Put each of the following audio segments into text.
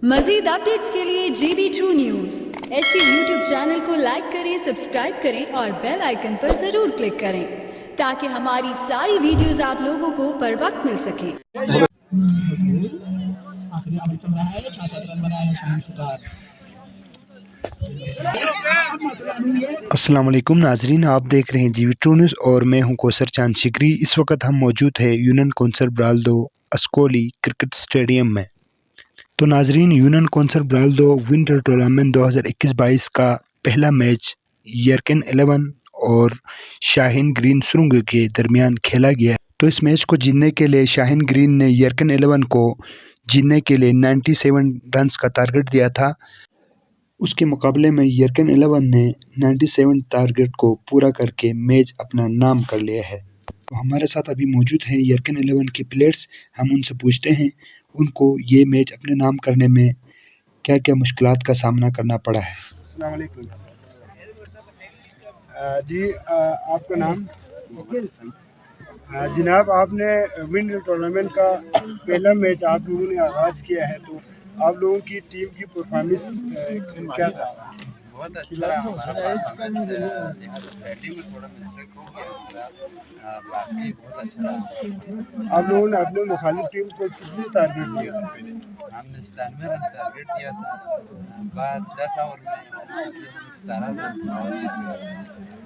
मजीद updates के लिए GB True News HT YouTube channel को लाइक करें, सब्सक्राइब करें और बेल आइकन पर जरूर क्लिक करें ताकि हमारी सारी वीडियोस आप लोगों को बर वक्त मिल सके। अस्सलाम वालेकुम नाजरीन, आप देख रहे हैं GB True News और मैं हूं कौसर चांद शिकरी। इस वक्त हम मौजूद हैं यूनियन कौंसल ब्रालदो अस्कोली क्रिकेट स्टेडियम में। तो नाजरीन, यूनियन कौंसल ब्रालदो विंटर टूर्नामेंट 2021-22 का पहला मैच यर्कन 11 और शाहीन ग्रीन सुरंग के दरमियान खेला गया। तो इस मैच को जीतने के लिए शाहीन ग्रीन ने यर्कन 11 को जीतने के लिए 97 रन्स का टारगेट दिया था। उसके मुकाबले में यर्कन 11 ने 97 टारगेट को पूरा करके मैच अपना नाम कर लिया है। तो हमारे साथ अभी मौजूद हैं यर्कन 11 के प्लेयर्स। हम उनसे पूछते हैं उनको ये मैच अपने नाम करने में क्या क्या मुश्किलात का सामना करना पड़ा है। अस्सलाम वालेकुम जी, आपका नाम? जनाब, आपने विंटर टूर्नामेंट का पहला मैच आप लोगों ने आगाज़ किया है, तो आप लोगों की टीम की परफॉर्मेंस क्या था? बहुत अच्छा रहा हमारा बैटिंग में थोड़ा मिस्टेक हो गया, बाकी बहुत अच्छा रहा। आप लोगों ने अपने मुखालिफ टीम को कितनी टारगेट दिया था? हमने 97 रन टारगेट दिया था, बाद 10 ओवर में 17 रन जीत गए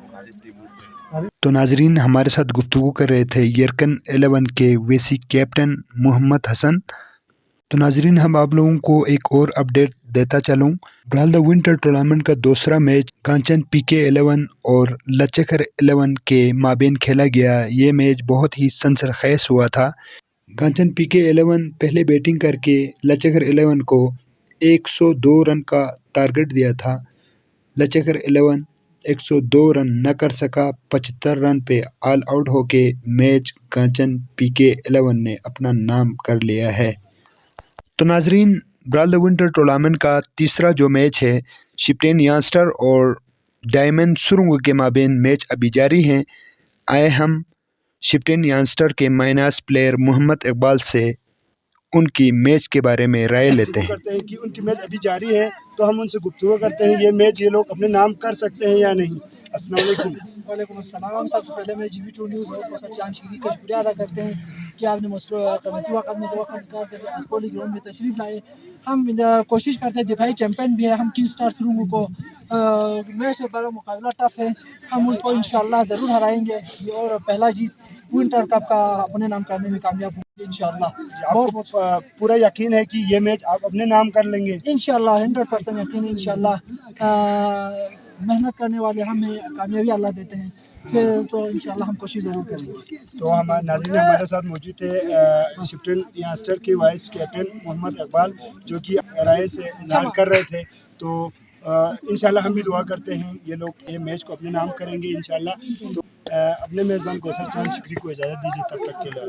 मुखालिफ टीमों से। तो नाजरीन, हमारे साथ गुफ्तगू कर रहे थे यर्कन 11 के वेसी कैप्टन मोहम्मद हसन। तो नाजरीन, हम आप लोगों को एक और अपडेट देता चलूँ। ब्रालदो विंटर टूर्नामेंट का दूसरा मैच कांचन PK 11 और लचेखर 11 के माबेन खेला गया। ये मैच बहुत ही सनसरखेज हुआ था। कांचन PK 11 पहले बैटिंग करके लचेखर 11 को 102 रन का टारगेट दिया था। लचेखर 11 102 रन न कर सका। 75 रन पे ऑल आउट होके मैच कांचन PK 11 ने अपना नाम कर लिया है। तो नाजरीन, ब्रालदो विंटर टूर्नामेंट का तीसरा जो मैच है शिफ्टेन यंगस्टर और डायमंड सुरंग के माबेन मैच अभी जारी हैं। आए हम शिफ्टेन यंगस्टर के माइनस प्लेयर मोहम्मद इकबाल से उनकी मैच के बारे में राय लेते हैं। करते हैं कि उनकी मैच अभी जारी है, तो हम उनसे गुफ्तगू करते हैं ये मैच ये लोग अपने नाम कर सकते हैं या नहीं। अस्सलाम वालेकुम। वालेकुम अस्सलाम। सबसे पहले मैं GB True News और कौसर चांद शिकरी का शुक्रिया अदा करते हैं कि आपने कमेटी वक्त में से वक्त निकाल कर अस्कोली ग्राउंड में तशरीफ़ लाए। हम कोशिश करते हैं, दिफाई चैंपियन भी है, हम किंग स्टार सुरंग को मैच में बड़ा मुकाबला टफ है, हम उसको इंशाल्लाह ज़रूर हराएंगे और पहला जीत विंटर कप का अपने नाम करने में कामयाब होंगे इंशाल्लाह। आपको पूरा यकीन है कि ये मैच आप अपने नाम कर लेंगे? इंशाल्लाह 100% यकीन है इंशाल्लाह। मेहनत करने वाले हमें कामयाबी अल्लाह देते हैं, फिर तो इंशाल्लाह हम कोशिश ज़रूर करेंगे। तो हमारे नाज़रीन हमारे साथ मौजूद है शिफ्टेन यंगस्टर के वाइस कैप्टन मोहम्मद इकबाल, जो कि राय से इज़हार कर रहे थे। तो इंशाल्लाह हम भी दुआ करते हैं ये लोग ये मैच को अपने नाम करेंगे इंशाल्लाह। तो अपने मेज़बान कौसर चांद शिकरी को इजाज़त दीजिए, तब तक के लिए।